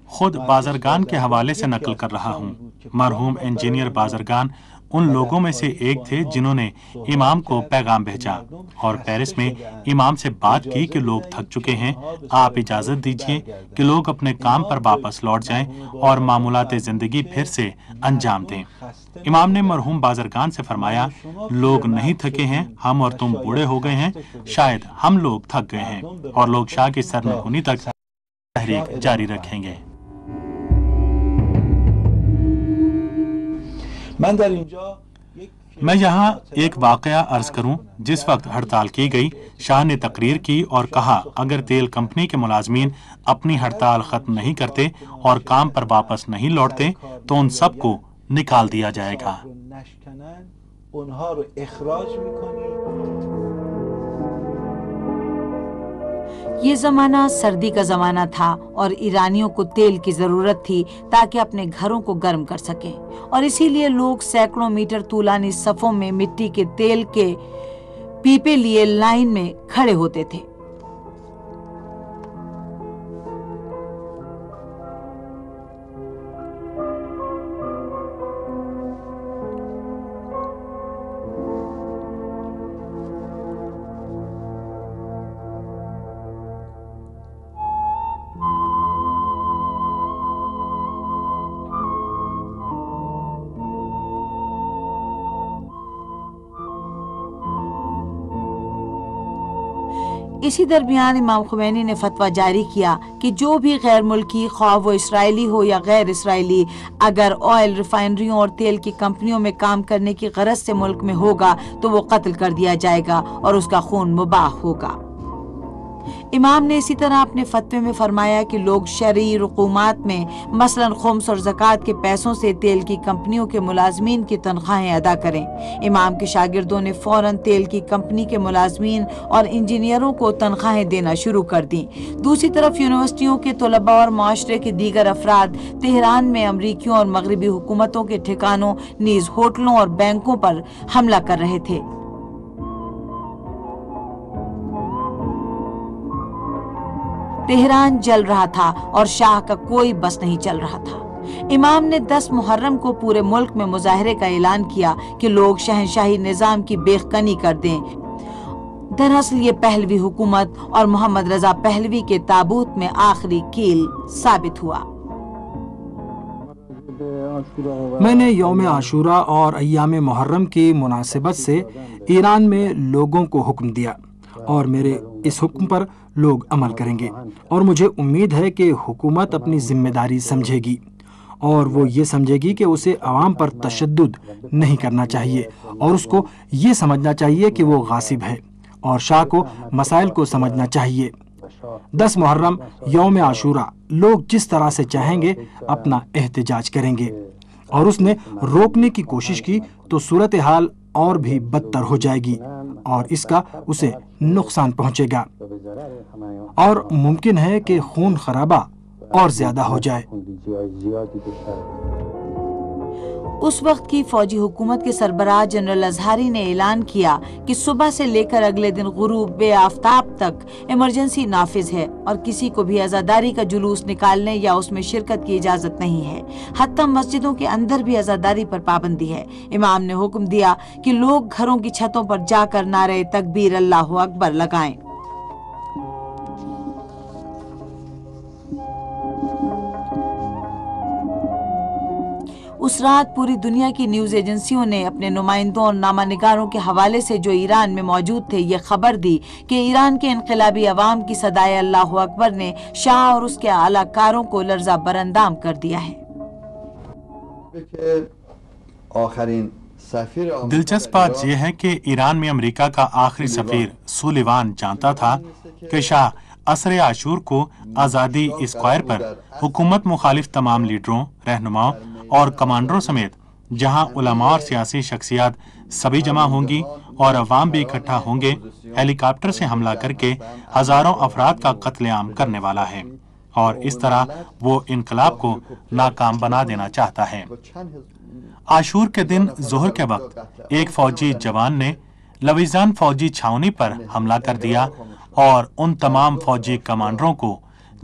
خود بازرگان کے حوالے سے نقل کر رہا ہوں۔ مرحوم انجینئر بازرگان ان لوگوں میں سے ایک تھے جنہوں نے امام کو پیغام بھیجا اور پیرس میں امام سے بات کی کہ لوگ تھک چکے ہیں، آپ اجازت دیجیے کہ لوگ اپنے کام پر واپس لوٹ جائیں اور معمولات زندگی پھر سے انجام دیں۔ امام نے مرحوم بازرگان سے فرمایا، لوگ نہیں تھکے ہیں، ہم اور تم بوڑھے ہو گئے ہیں، شاید ہم لوگ تھک گئے ہیں اور لوگ شاہ کی سرنگونی تک تحریک جاری رکھیں گے۔ میں یہاں ایک واقعہ عرض کروں۔ جس وقت ہڑتال کی گئی، شاہ نے تقریر کی اور کہا اگر تیل کمپنی کے ملازمین اپنی ہڑتال ختم نہیں کرتے اور کام پر واپس نہیں لوٹتے تو ان سب کو نکال دیا جائے گا۔ یہ زمانہ سردی کا زمانہ تھا اور ایرانیوں کو تیل کی ضرورت تھی تاکہ اپنے گھروں کو گرم کر سکیں، اور اسی لیے لوگ سینکڑوں میٹر طولانی صفوں میں مٹی کے تیل کے پیپے لیے لائن میں کھڑے ہوتے تھے۔ اسی درمیان امام خمینی نے فتویٰ جاری کیا کہ جو بھی غیر ملکی، خواہ وہ اسرائیلی ہو یا غیر اسرائیلی، اگر آئل ریفائنریوں اور تیل کی کمپنیوں میں کام کرنے کی غرض سے ملک میں ہوگا تو وہ قتل کر دیا جائے گا اور اس کا خون مباح ہوگا۔ امام نے اسی طرح اپنے فتوے میں فرمایا کہ لوگ شرعی رقومات میں مثلا خمس اور زکوٰۃ کے پیسوں سے تیل کی کمپنیوں کے ملازمین کی تنخواہیں ادا کریں۔ امام کے شاگردوں نے فوراً تیل کی کمپنی کے ملازمین اور انجینئروں کو تنخواہیں دینا شروع کر دیں۔ دوسری طرف یونیورسٹیوں کے طلباء اور معاشرے کے دیگر افراد تہران میں امریکیوں اور مغربی حکومتوں کے ٹھکانوں نیز ہوٹلوں اور بینکوں پر حملہ کر رہے تھے۔ تہران جل رہا تھا اور شاہ کا کوئی بس نہیں چل رہا تھا۔ امام نے 10 محرم کو پورے ملک میں مظاہرے کا اعلان کیا کہ لوگ شہنشاہی نظام کی بیخ کنی کر دیں۔ دراصل یہ پہلوی حکومت اور محمد رضا پہلوی کے تابوت میں آخری کیل ثابت ہوا۔ میں نے یوم عاشوراء اور ایام محرم کی مناسبت سے ایران میں لوگوں کو حکم دیا اور میرے اس حکم پر لوگ عمل کریں گے، اور مجھے امید ہے کہ حکومت اپنی ذمہ داری سمجھے گی اور وہ یہ سمجھے گی کہ اسے عوام پر تشدد نہیں کرنا چاہیے اور اس کو یہ سمجھنا چاہیے کہ وہ غاصب ہے، اور شاہ کو مسائل کو سمجھنا چاہیے۔ 10 محرم یوم عاشوراء لوگ جس طرح سے چاہیں گے اپنا احتجاج کریں گے، اور اس نے روکنے کی کوشش کی تو صورتحال اور بھی بدتر ہو جائے گی اور اس کا اسے نقصان پہنچے گا، اور ممکن ہے کہ خون خرابہ اور زیادہ ہو جائے۔ اس وقت کی فوجی حکومت کے سربراہ جنرل اظہاری نے اعلان کیا کہ صبح سے لے کر اگلے دن غروب آفتاب تک ایمرجنسی نافذ ہے اور کسی کو بھی عزاداری کا جلوس نکالنے یا اس میں شرکت کی اجازت نہیں ہے، حتیٰ مسجدوں کے اندر بھی عزاداری پر پابندی ہے۔ امام نے حکم دیا کہ لوگ گھروں کی چھتوں پر جا کر نعرہ تکبیر اللہ اکبر لگائیں۔ اس رات پوری دنیا کی نیوز ایجنسیوں نے اپنے نمائندوں اور نامہ نگاروں کے حوالے سے جو ایران میں موجود تھے یہ خبر دی کہ ایران کے انقلابی عوام کی صدائے اللہ اکبر نے شاہ اور اس کے اعلیٰ کاروں کو لرزہ براندام کر دیا ہے۔ دلچسپ بات یہ ہے کہ ایران میں امریکہ کا آخری سفیر سولیوان جانتا تھا کہ شاہ عصر عاشور کو آزادی اسکوائر پر حکومت مخالف تمام لیڈروں، رہنماؤں اور کمانڈروں سمیت جہاں علماء اور سیاسی شخصیات سبھی جمع ہوں گی اور عوام بھی اکٹھا ہوں گے، ہیلی کاپٹر سے حملہ کر کے ہزاروں افراد کا قتل عام کرنے والا ہے، اور اس طرح وہ انقلاب کو ناکام بنا دینا چاہتا ہے۔ عاشور کے دن ظہر کے وقت ایک فوجی جوان نے لویزان فوجی چھاؤنی پر حملہ کر دیا اور ان تمام فوجی کمانڈروں کو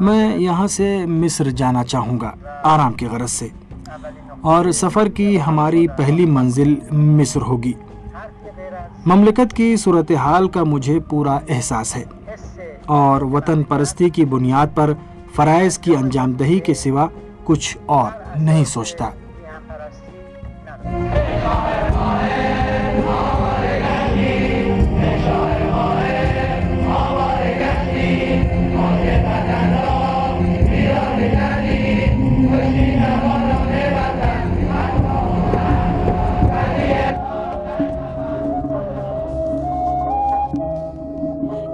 میں یہاں سے مصر جانا چاہوں گا آرام کی غرض سے، اور سفر کی ہماری پہلی منزل مصر ہوگی۔ مملکت کی صورتحال کا مجھے پورا احساس ہے اور وطن پرستی کی بنیاد پر فرائض کی انجام دہی کے سوا کچھ اور نہیں سوچتا۔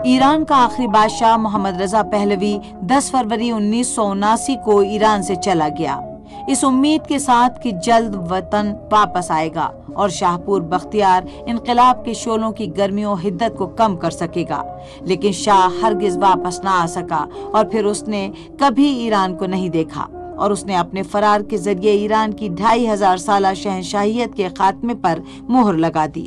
ایران کا آخری بادشاہ محمد رضا پہلوی 10 فروری 1979 کو ایران سے چلا گیا، اس امید کے ساتھ کہ جلد وطن واپس آئے گا اور شاہ پور بختیار انقلاب کے شعلوں کی گرمی و حدت کو کم کر سکے گا، لیکن شاہ ہرگز واپس نہ آ سکا اور پھر اس نے کبھی ایران کو نہیں دیکھا، اور اس نے اپنے فرار کے ذریعے ایران کی 2500 سالہ شہنشاہیت کے خاتمے پر مہر لگا دی۔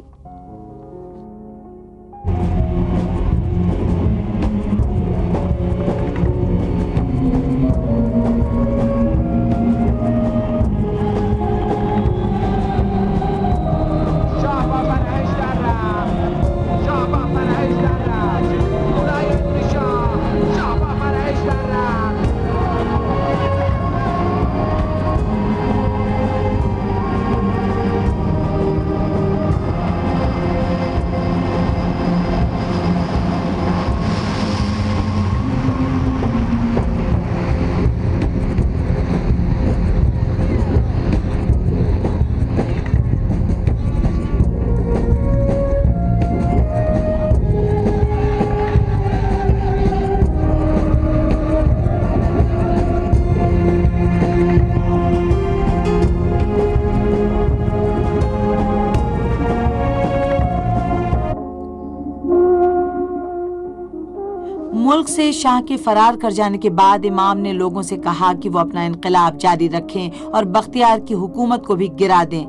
ملک سے شاہ کے فرار کر جانے کے بعد امام نے لوگوں سے کہا کہ وہ اپنا انقلاب جاری رکھیں اور بختیار کی حکومت کو بھی گرا دیں۔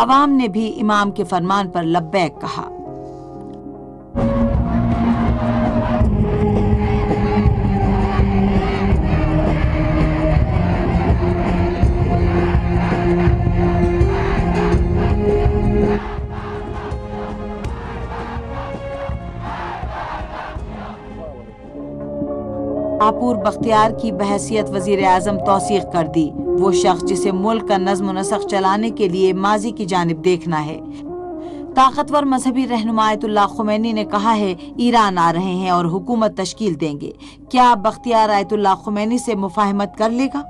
عوام نے بھی امام کے فرمان پر لبیک کہا۔ شاہپور بختیار کی بحیثیت وزیر اعظم توثیق کر دی، وہ شخص جسے ملک کا نظم و نسق چلانے کے لیے ماضی کی جانب دیکھنا ہے۔ طاقتور مذہبی رہنما آیت اللہ خمینی نے کہا ہے ایران آ رہے ہیں اور حکومت تشکیل دیں گے۔ کیا بختیار آیت اللہ خمینی سے مفاہمت کر لے گا؟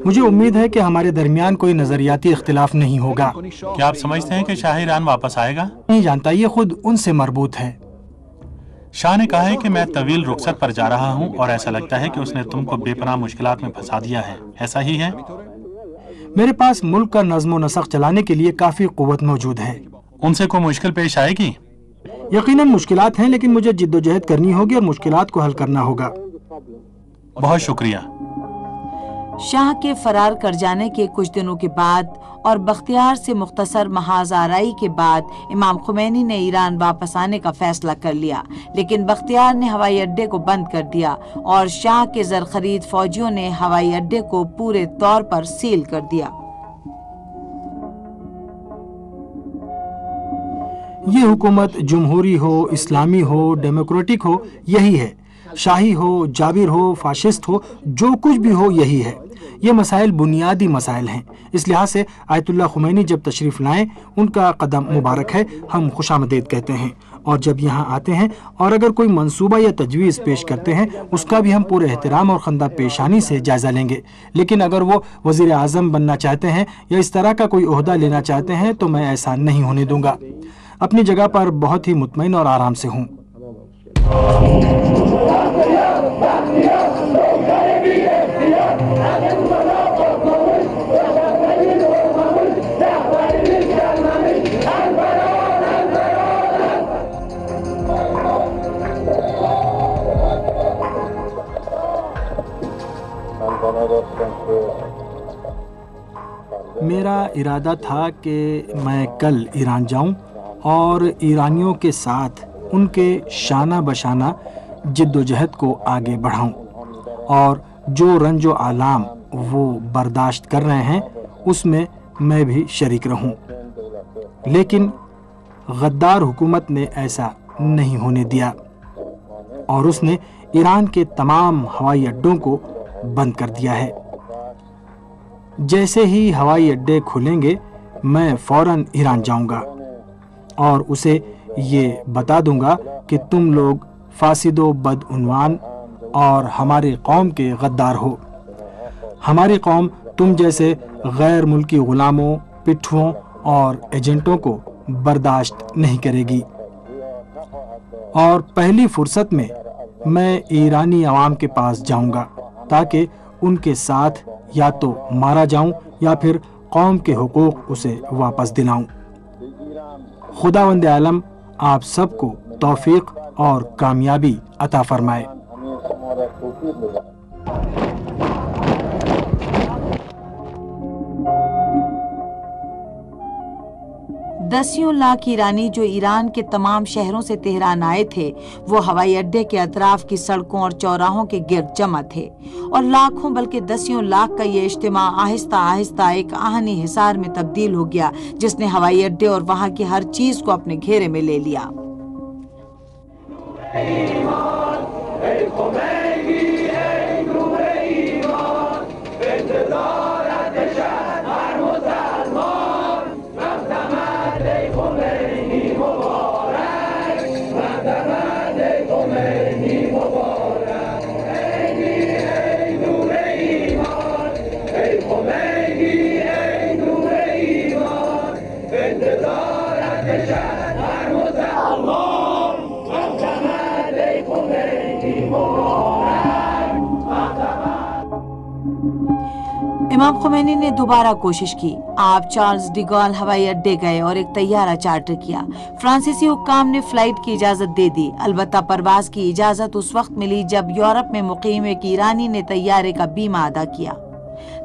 مجھے امید ہے کہ ہمارے درمیان کوئی نظریاتی اختلاف نہیں ہوگا۔ کیا آپ سمجھتے ہیں کہ شاہ ایران واپس آئے گا؟ نہیں جانتا، یہ خود ان سے مربوط ہے۔ شاہ نے کہا ہے کہ میں طویل رخصت پر جا رہا ہوں اور ایسا لگتا ہے کہ اس نے تم کو بے پناہ مشکلات میں پھنسا دیا ہے، ایسا ہی ہے؟ میرے پاس ملک کا نظم و نسق چلانے کے لیے کافی قوت موجود ہے۔ ان سے کوئی مشکل پیش آئے گی؟ یقیناً مشکلات ہیں، لیکن مجھے جد و جہد کرنی ہوگی اور مشکلات کو حل کرنا ہوگا۔ بہت شکریہ۔ شاہ کے فرار کر جانے کے کچھ دنوں کے بعد اور بختیار سے مختصر محاذ آرائی کے بعد امام خمینی نے ایران واپس آنے کا فیصلہ کر لیا، لیکن بختیار نے ہوائی اڈے کو بند کر دیا اور شاہ کے زرخرید فوجیوں نے ہوائی اڈے کو پورے طور پر سیل کر دیا۔ یہ حکومت جمہوری ہو، اسلامی ہو، ڈیموکریٹک ہو، یہی ہے۔ شاہی ہو، جابر ہو، فاشسٹ ہو، جو کچھ بھی ہو یہی ہے۔ یہ مسائل بنیادی مسائل ہیں۔ اس لحاظ سے آیت اللہ خمینی جب تشریف لائیں ان کا قدم مبارک ہے، ہم خوش آمدید کہتے ہیں، اور جب یہاں آتے ہیں اور اگر کوئی منصوبہ یا تجویز پیش کرتے ہیں اس کا بھی ہم پورے احترام اور خندہ پیشانی سے جائزہ لیں گے، لیکن اگر وہ وزیر اعظم بننا چاہتے ہیں یا اس طرح کا کوئی عہدہ لینا چاہتے ہیں تو میں ایسا نہیں ہونے دوں گا۔ اپنی جگہ پر بہت ہی مطمئن اور آرام سے ہوں۔ میرا ارادہ تھا کہ میں کل ایران جاؤں اور ایرانیوں کے ساتھ ان کے شانہ بشانہ جد و جہد کو آگے بڑھاؤں اور جو رنج و آلام وہ برداشت کر رہے ہیں اس میں بھی شریک رہوں، لیکن غدار حکومت نے ایسا نہیں ہونے دیا اور اس نے ایران کے تمام ہوائی اڈوں کو بند کر دیا ہے۔ جیسے ہی ہوائی اڈے کھلیں گے میں فوراً ایران جاؤں گا اور اسے یہ بتا دوں گا کہ تم لوگ فاسد و بدعنوان اور ہماری قوم کے غدار ہو۔ ہماری قوم تم جیسے غیر ملکی غلاموں، پٹھوؤں اور ایجنٹوں کو برداشت نہیں کرے گی، اور پہلی فرصت میں ایرانی عوام کے پاس جاؤں گا تاکہ ان کے ساتھ یا تو مارا جاؤں یا پھر قوم کے حقوق اسے واپس دلاؤں۔ خداوند عالم آپ سب کو توفیق اور کامیابی عطا فرمائے۔ دسیوں لاکھ ایرانی جو ایران کے تمام شہروں سے تہران آئے تھے وہ ہوائی اڈے کے اطراف کی سڑکوں اور چوراہوں کے گرد جمع تھے، اور لاکھوں بلکہ دسیوں لاکھ کا یہ اجتماع آہستہ آہستہ ایک آہنی حصار میں تبدیل ہو گیا جس نے ہوائی اڈے اور وہاں کی ہر چیز کو اپنے گھیرے میں لے لیا۔ امام خمینی نے دوبارہ کوشش کی۔ آپ چارلز ڈی گال ہوائی اڈے گئے اور ایک طیارہ چارٹر کیا۔ فرانسیسی حکام نے فلائٹ کی اجازت دے دی، البتہ پرواز کی اجازت اس وقت ملی جب یورپ میں مقیم ایک ایرانی نے طیارے کا بیمہ ادا کیا۔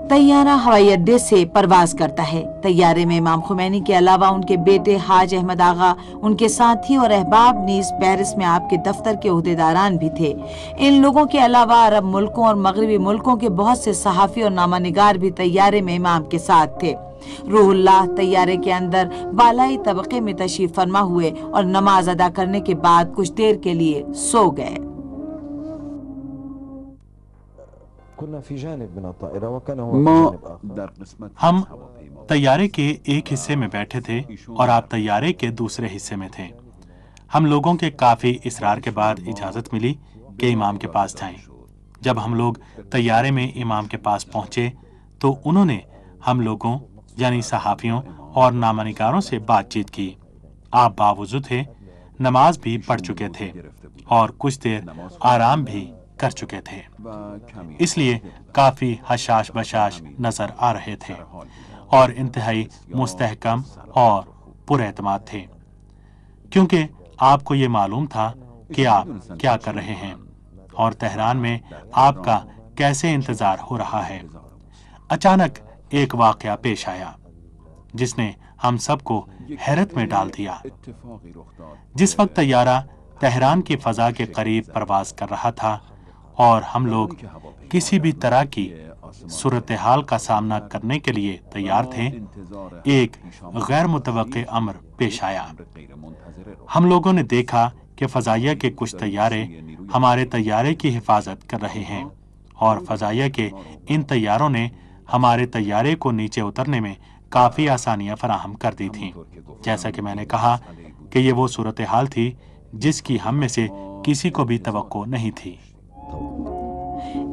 طیارہ ہوائی اڈے سے پرواز کرتا ہے۔ طیارے میں امام خمینی کے علاوہ ان کے بیٹے حاج احمد آغا، ان کے ساتھی اور احباب نیز پیرس میں آپ کے دفتر کے عہدیداران بھی تھے۔ ان لوگوں کے علاوہ عرب ملکوں اور مغربی ملکوں کے بہت سے صحافی اور نامہ نگار بھی طیارے میں امام کے ساتھ تھے۔ روح اللہ طیارے کے اندر بالائی طبقے میں تشریف فرما ہوئے اور نماز ادا کرنے کے بعد کچھ دیر کے لیے سو گئے۔ ہم طیارے کے ایک حصے میں بیٹھے تھے اور آپ طیارے کے دوسرے حصے میں تھے۔ ہم لوگوں کے کافی اصرار کے بعد اجازت ملی کہ امام کے پاس جائیں۔ جب ہم لوگ طیارے میں امام کے پاس پہنچے تو انہوں نے ہم لوگوں یعنی صحافیوں اور نامہ نگاروں سے بات چیت کی۔ آپ باوضو تھے، نماز بھی پڑھ چکے تھے اور کچھ دیر آرام بھی کر چکے تھے، اس لیے کافی حشاش بشاش نظر آ رہے تھے اور انتہائی مستحکم اور پر اعتماد تھے، کیونکہ آپ کو یہ معلوم تھا کہ آپ کیا کر رہے ہیں اور تہران میں آپ کا کیسے انتظار ہو رہا ہے۔ اچانک ایک واقعہ پیش آیا جس نے ہم سب کو حیرت میں ڈال دیا۔ جس وقت طیارہ تہران کی فضا کے قریب پرواز کر رہا تھا اور ہم لوگ کسی بھی طرح کی صورتحال کا سامنا کرنے کے لیے تیار تھے، ایک غیر متوقع امر پیش آیا۔ ہم لوگوں نے دیکھا کہ فضائیہ کے کچھ طیارے ہمارے طیارے کی حفاظت کر رہے ہیں، اور فضائیہ کے ان طیاروں نے ہمارے طیارے کو نیچے اترنے میں کافی آسانیاں فراہم کر دی تھیں۔ جیسا کہ میں نے کہا کہ یہ وہ صورتحال تھی جس کی ہم میں سے کسی کو بھی توقع نہیں تھی۔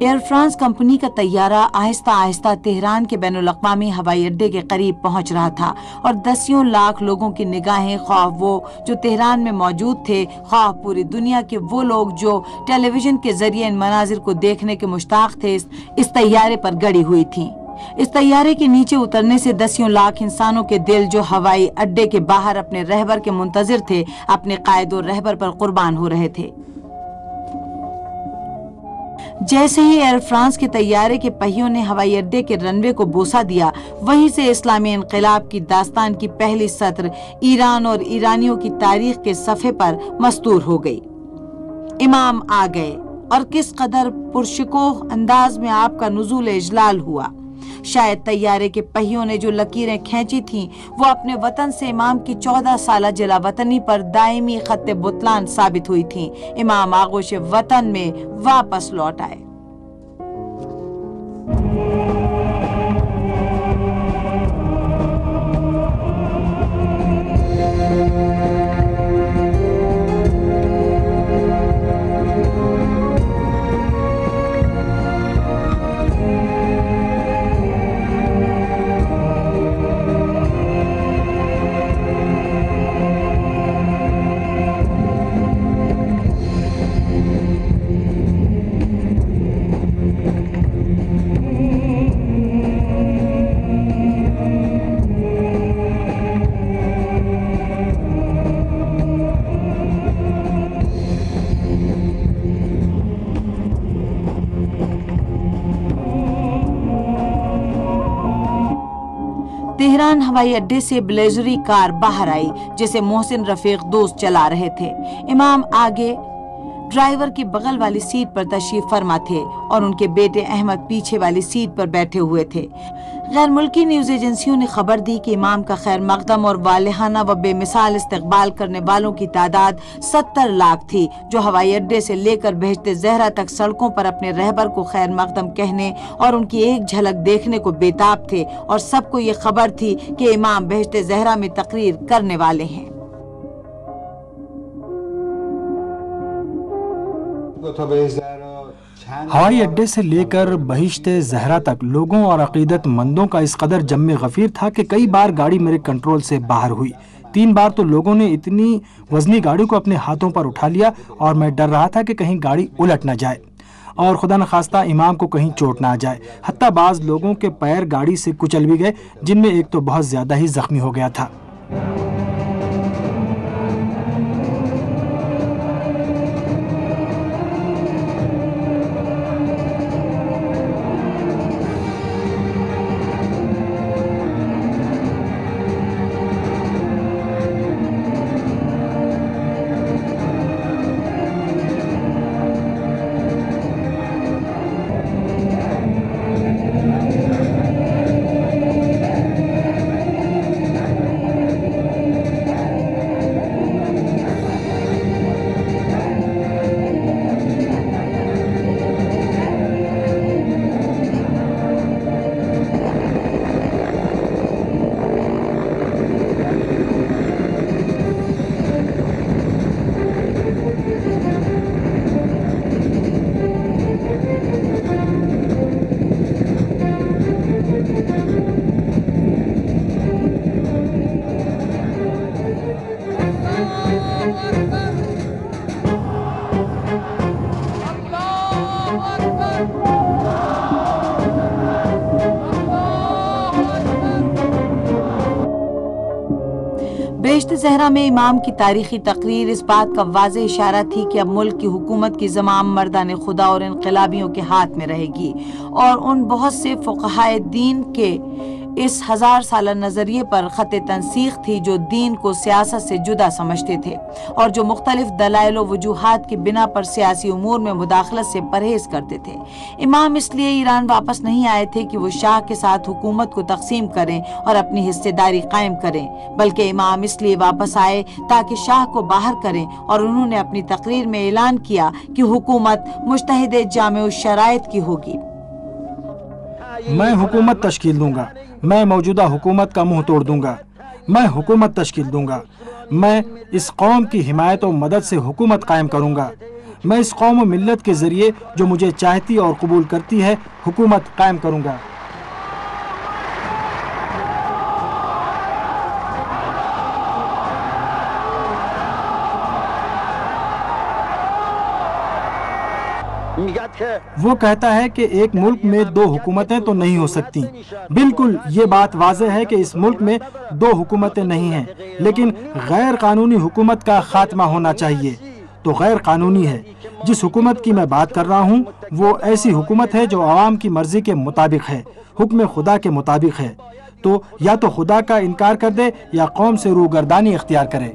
ایئر فرانس کمپنی کا طیارہ آہستہ آہستہ تہران کے بین الاقوامی ہوائی اڈے کے قریب پہنچ رہا تھا، اور دسیوں لاکھ لوگوں کی نگاہیں، خواہ وہ جو تہران میں موجود تھے، خواہ پوری دنیا کے وہ لوگ جو ٹیلی ویژن کے ذریعے ان مناظر کو دیکھنے کے مشتاق تھے، اس طیارے پر گڑی ہوئی تھیں۔ اس طیارے کے نیچے اترنے سے دسیوں لاکھ انسانوں کے دل جو ہوائی اڈے کے باہر اپنے رہبر کے منتظر تھے، اپنے قائد و رہبر پر قربان ہو رہے تھے۔ جیسے ہی ایئر فرانس کے طیارے کے پہیوں نے ہوائی اڈے کے رن وے کو بوسہ دیا، وہیں سے اسلامی انقلاب کی داستان کی پہلی سطر ایران اور ایرانیوں کی تاریخ کے صفحے پر مستور ہو گئی۔ امام آ گئے اور کس قدر پرشکوہ انداز میں آپ کا نزول اجلال ہوا۔ شاید طیارے کے پہیوں نے جو لکیریں کھینچی تھیں وہ اپنے وطن سے امام کی 14 سالہ جلا وطنی پر دائمی خط بطلان ثابت ہوئی تھیں۔ امام آغوش وطن میں واپس لوٹ آئے۔ تہران ہوائی اڈے سے بلیزری کار باہر آئی جسے محسن رفیق دوست چلا رہے تھے۔ امام آگے ڈرائیور کی بغل والی سیٹ پر تشریف فرما تھے اور ان کے بیٹے احمد پیچھے والی سیٹ پر بیٹھے ہوئے تھے۔ غیر ملکی نیوز ایجنسیوں نے خبر دی کہ امام کا خیر مقدم اور والہانہ و بے مثال استقبال کرنے والوں کی تعداد 70 لاکھ تھی، جو ہوائی اڈے سے لے کر بہشت زہرا تک سڑکوں پر اپنے رہبر کو خیر مقدم کہنے اور ان کی ایک جھلک دیکھنے کو بےتاب تھے، اور سب کو یہ خبر تھی کہ امام بہشت زہرا میں تقریر کرنے والے ہیں۔ ہوائی اڈے سے لے کر بہشت زہرا تک لوگوں اور عقیدت مندوں کا اس قدر جم غفیر تھا کہ کئی بار گاڑی میرے کنٹرول سے باہر ہوئی۔ 3 بار تو لوگوں نے اتنی وزنی گاڑی کو اپنے ہاتھوں پر اٹھا لیا اور میں ڈر رہا تھا کہ کہیں گاڑی الٹ نہ جائے اور خدا نخواستہ امام کو کہیں چوٹ نہ آ جائے۔ حتیٰ بعض لوگوں کے پیر گاڑی سے کچل بھی گئے، جن میں ایک تو بہت زیادہ ہی زخمی ہو گیا تھا۔ بہشت زہرا میں امام کی تاریخی تقریر اس بات کا واضح اشارہ تھی کہ اب ملک کی حکومت کی زمام مردان خدا اور انقلابیوں کے ہاتھ میں رہے گی، اور ان بہت سے فقہائے دین کے اس 1000 سالہ نظریے پر خط تنسیخ تھی جو دین کو سیاست سے جدا سمجھتے تھے اور جو مختلف دلائل و وجوہات کی بنا پر سیاسی امور میں مداخلت سے پرہیز کرتے تھے۔ امام اس لیے ایران واپس نہیں آئے تھے کہ وہ شاہ کے ساتھ حکومت کو تقسیم کریں اور اپنی حصہ داری قائم کریں، بلکہ امام اس لیے واپس آئے تاکہ شاہ کو باہر کریں، اور انہوں نے اپنی تقریر میں اعلان کیا کہ حکومت مجتہد جامع الشرائط کی ہوگی۔ میں حکومت تشکیل دوں گا، میں موجودہ حکومت کا منہ توڑ دوں گا، میں حکومت تشکیل دوں گا، میں اس قوم کی حمایت و مدد سے حکومت قائم کروں گا، میں اس قوم و ملت کے ذریعے جو مجھے چاہتی اور قبول کرتی ہے حکومت قائم کروں گا۔ وہ کہتا ہے کہ ایک ملک میں 2 حکومتیں تو نہیں ہو سکتی۔ بالکل یہ بات واضح ہے کہ اس ملک میں 2 حکومتیں نہیں ہیں، لیکن غیر قانونی حکومت کا خاتمہ ہونا چاہیے۔ تو غیر قانونی ہے، جس حکومت کی میں بات کر رہا ہوں وہ ایسی حکومت ہے جو عوام کی مرضی کے مطابق ہے، حکم خدا کے مطابق ہے۔ تو یا تو خدا کا انکار کر دے یا قوم سے روگردانی اختیار کرے۔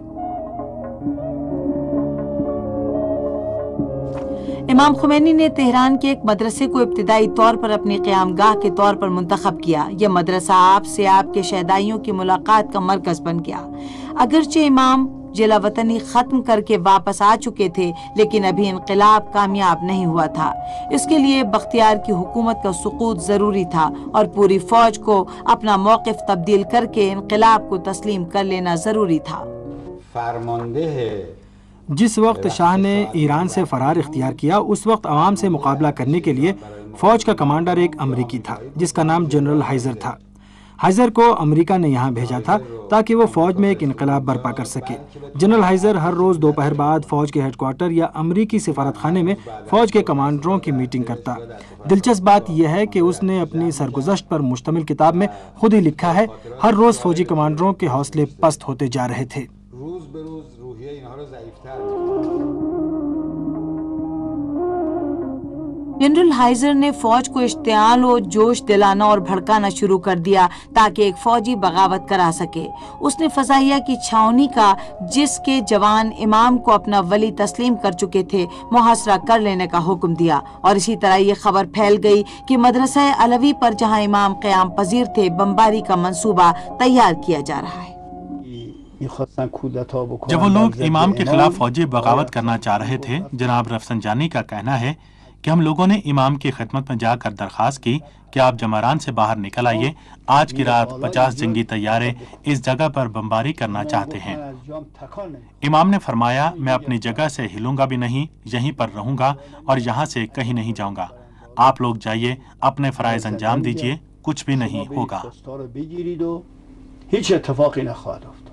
امام خمینی نے تہران کے ایک مدرسے کو ابتدائی طور پر اپنی قیام گاہ کے طور پر منتخب کیا۔ یہ مدرسہ آپ سے آپ کے شہدائیوں کی ملاقات کا مرکز بن گیا۔ اگرچہ امام جلا وطنی ختم کر کے واپس آ چکے تھے، لیکن ابھی انقلاب کامیاب نہیں ہوا تھا۔ اس کے لیے بختیار کی حکومت کا سقوط ضروری تھا اور پوری فوج کو اپنا موقف تبدیل کر کے انقلاب کو تسلیم کر لینا ضروری تھا۔ جس وقت شاہ نے ایران سے فرار اختیار کیا، اس وقت عوام سے مقابلہ کرنے کے لیے فوج کا کمانڈر ایک امریکی تھا جس کا نام جنرل ہائزر تھا۔ ہائزر کو امریکہ نے یہاں بھیجا تھا تاکہ وہ فوج میں ایک انقلاب برپا کر سکے۔ جنرل ہائزر ہر روز دوپہر بعد فوج کے ہیڈ کوارٹر یا امریکی سفارت خانے میں فوج کے کمانڈروں کی میٹنگ کرتا۔ دلچسپ بات یہ ہے کہ اس نے اپنی سرگزشت پر مشتمل کتاب میں خود ہی لکھا ہے، ہر روز فوجی کمانڈروں کے حوصلے پست ہوتے جا رہے تھے۔ جنرل ہائزر نے فوج کو اشتعال و جوش دلانا اور بھڑکانا شروع کر دیا تاکہ ایک فوجی بغاوت کرا سکے۔ اس نے فضائیہ کی چھاونی کا، جس کے جوان امام کو اپنا ولی تسلیم کر چکے تھے، محاصرہ کر لینے کا حکم دیا، اور اسی طرح یہ خبر پھیل گئی کہ مدرسہ علوی پر جہاں امام قیام پذیر تھے، بمباری کا منصوبہ تیار کیا جا رہا ہے۔ جب وہ لوگ امام کے خلاف فوجی بغاوت کرنا چاہ رہے تھے، جناب رفسنجانی کا کہنا ہے کہ ہم لوگوں نے امام کی خدمت میں جا کر درخواست کی کہ آپ جمران سے باہر نکل آئیے، آج کی رات 50 جنگی طیارے اس جگہ پر بمباری کرنا چاہتے ہیں۔ امام نے فرمایا، میں اپنی جگہ سے ہلوں گا بھی نہیں، یہیں پر رہوں گا اور یہاں سے کہیں نہیں جاؤں گا۔ آپ لوگ جائیے، اپنے فرائض انجام دیجیے، کچھ بھی نہیں ہوگا۔ هیچ اتفاقی نخواهد افتاد.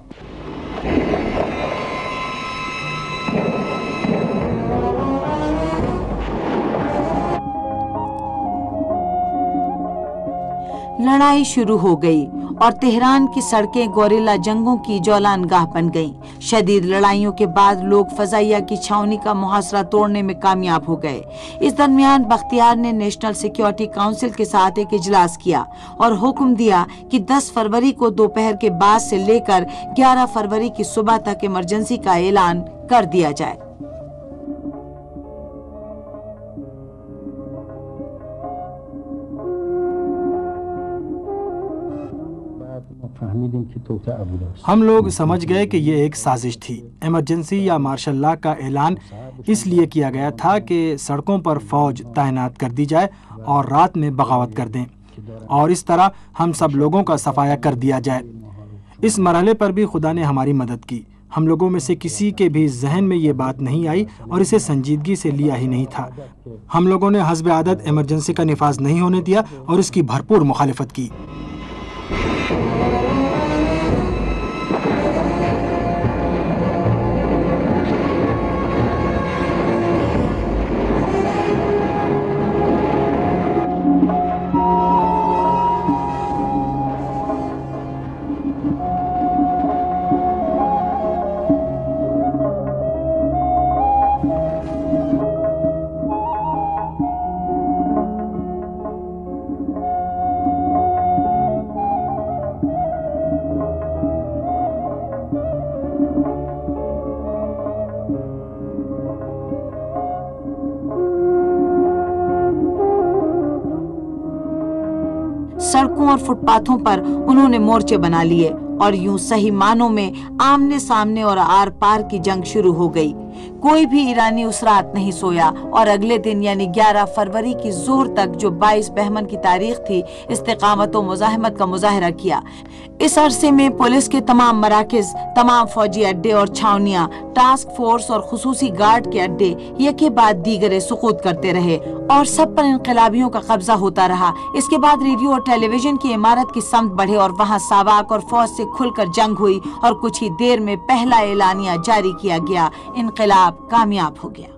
لڑائی شروع ہو گئی اور تہران کی سڑکیں گوریلا جنگوں کی جولان گاہ بن گئیں۔ شدید لڑائیوں کے بعد لوگ فضائیہ کی چھاونی کا محاصرہ توڑنے میں کامیاب ہو گئے۔ اس درمیان بختیار نے نیشنل سیکیورٹی کونسل کے ساتھ ایک اجلاس کیا اور حکم دیا کہ 10 فروری کو دوپہر کے بعد سے لے کر 11 فروری کی صبح تک ایمرجنسی کا اعلان کر دیا جائے۔ ہم لوگ سمجھ گئے کہ یہ ایک سازش تھی۔ ایمرجنسی یا مارشل لا کا اعلان اس لیے کیا گیا تھا کہ سڑکوں پر فوج تعینات کر دی جائے اور رات میں بغاوت کر دیں، اور اس طرح ہم سب لوگوں کا صفایا کر دیا جائے۔ اس مرحلے پر بھی خدا نے ہماری مدد کی۔ ہم لوگوں میں سے کسی کے بھی ذہن میں یہ بات نہیں آئی اور اسے سنجیدگی سے لیا ہی نہیں تھا۔ ہم لوگوں نے حسب عادت ایمرجنسی کا نفاذ نہیں ہونے دیا اور اس کی بھرپور مخالفت کی۔ سڑکوں اور فٹ پاتھوں پر انہوں نے مورچے بنا لیے اور یوں صحیح معنوں میں آمنے سامنے اور آر پار کی جنگ شروع ہو گئی۔ کوئی بھی ایرانی اس رات نہیں سویا اور اگلے دن یعنی 11 فروری کی ظہر تک، جو 22 بہمن کی تاریخ تھی، استقامت و مزاحمت کا مظاہرہ کیا۔ اس عرصے میں پولیس کے تمام مراکز، تمام فوجی اڈے اور چھاونیاں، ٹاسک فورس اور خصوصی گارڈ کے اڈے یکے بعد دیگرے سقوط کرتے رہے اور سب پر انقلابیوں کا قبضہ ہوتا رہا۔ اس کے بعد ریڈیو اور ٹیلی ویژن کی عمارت کی سمت بڑھے اور وہاں ساواک اور فوج سے کھل کر جنگ ہوئی اور کچھ ہی دیر میں پہلا اعلانیہ جاری کیا گیا۔ انقلاب کامیاب ہو گیا۔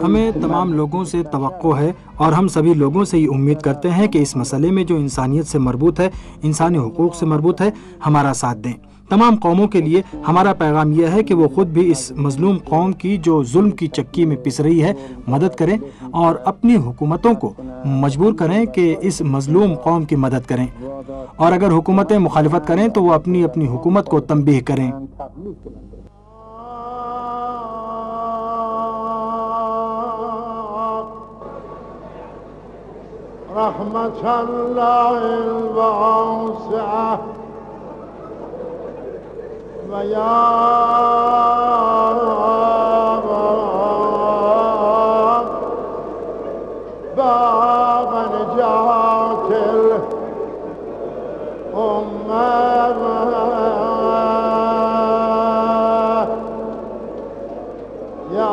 ہمیں تمام لوگوں سے توقع ہے اور ہم سبھی لوگوں سے یہ امید کرتے ہیں کہ اس مسئلے میں جو انسانیت سے مربوط ہے، انسانی حقوق سے مربوط ہے، ہمارا ساتھ دیں۔ تمام قوموں کے لیے ہمارا پیغام یہ ہے کہ وہ خود بھی اس مظلوم قوم کی جو ظلم کی چکی میں پس رہی ہے مدد کریں اور اپنی حکومتوں کو مجبور کریں کہ اس مظلوم قوم کی مدد کریں، اور اگر حکومتیں مخالفت کریں تو وہ اپنی حکومت کو تنبیہ کریں۔ رحمة الله الواسعة ويا باب نجاة الأمة يا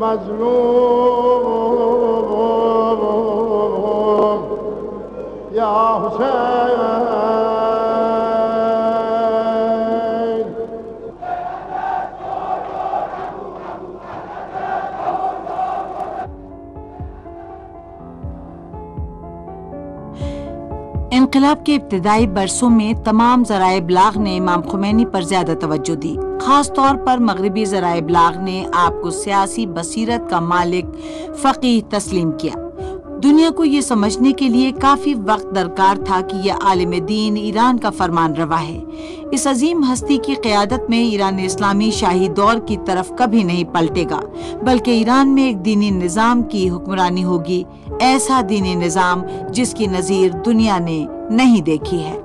مظلوم يا حسين انقلاب کے ابتدائی برسوں میں تمام ذرائع ابلاغ نے امام خمینی پر زیادہ توجہ دی، خاص طور پر مغربی ذرائع ابلاغ نے آپ کو سیاسی بصیرت کا مالک فقیہ تسلیم کیا۔ دنیا کو یہ سمجھنے کے لیے کافی وقت درکار تھا کہ یہ عالم دین ایران کا فرمان روا ہے۔ اس عظیم ہستی کی قیادت میں ایران اسلامی شاہی دور کی طرف کبھی نہیں پلٹے گا، بلکہ ایران میں ایک دینی نظام کی حکمرانی ہوگی، ایسا دینی نظام جس کی نظیر دنیا نے نہیں دیکھی ہے۔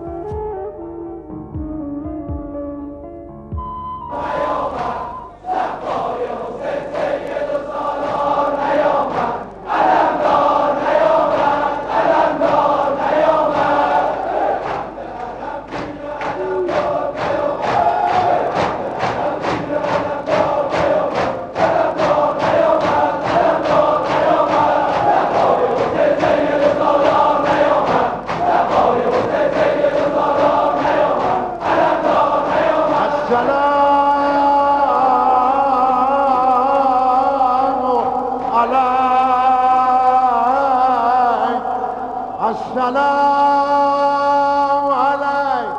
السلام عليك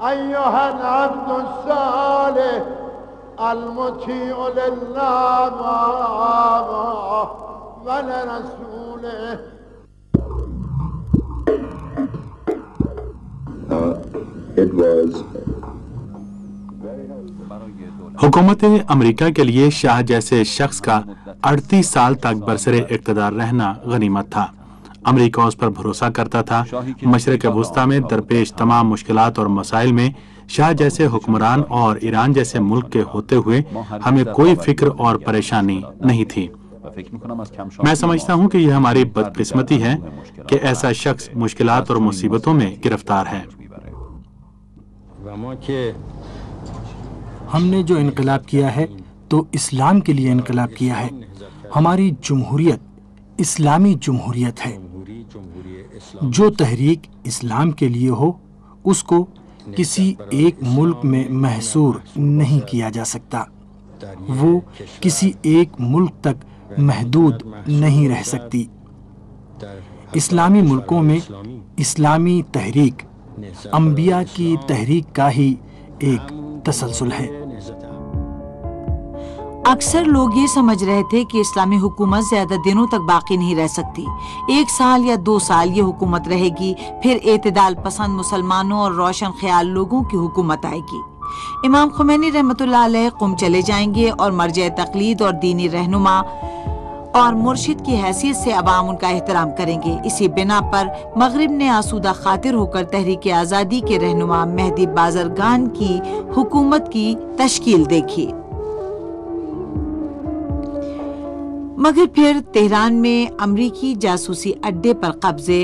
أيها العبد الصالح المطيع لله ولرسوله. حکومت امریکہ کے لیے شاہ جیسے شخص کا 38 سال تک برسر اقتدار رہنا غنیمت تھا۔ امریکہ اس پر بھروسہ کرتا تھا۔ مشرق وسطیٰ میں درپیش تمام مشکلات اور مسائل میں شاہ جیسے حکمران اور ایران جیسے ملک کے ہوتے ہوئے ہمیں کوئی فکر اور پریشانی نہیں تھی۔ میں سمجھتا ہوں کہ یہ ہماری بدقسمتی ہے کہ ایسا شخص مشکلات اور مصیبتوں میں گرفتار ہے۔ ہم نے جو انقلاب کیا ہے تو اسلام کے لیے انقلاب کیا ہے۔ ہماری جمہوریت اسلامی جمہوریت ہے۔ جو تحریک اسلام کے لیے ہو اس کو کسی ایک ملک میں محصور نہیں کیا جا سکتا، وہ کسی ایک ملک تک محدود نہیں رہ سکتی۔ اسلامی ملکوں میں اسلامی تحریک انبیاء کی تحریک کا ہی ایک تسلسل ہے۔ اکثر لوگ یہ سمجھ رہے تھے کہ اسلامی حکومت زیادہ دنوں تک باقی نہیں رہ سکتی، 1 سال یا 2 سال یہ حکومت رہے گی، پھر اعتدال پسند مسلمانوں اور روشن خیال لوگوں کی حکومت آئے گی۔ امام خمینی رحمۃ اللہ علیہ قم چلے جائیں گے اور مرجع تقلید اور دینی رہنما اور مرشد کی حیثیت سے عوام ان کا احترام کریں گے۔ اسی بنا پر مغرب نے آسودہ خاطر ہو کر تحریک آزادی کے رہنما مہدی بازرگان کی حکومت کی تشکیل دیکھی، مگر پھر تہران میں امریکی جاسوسی اڈے پر قبضے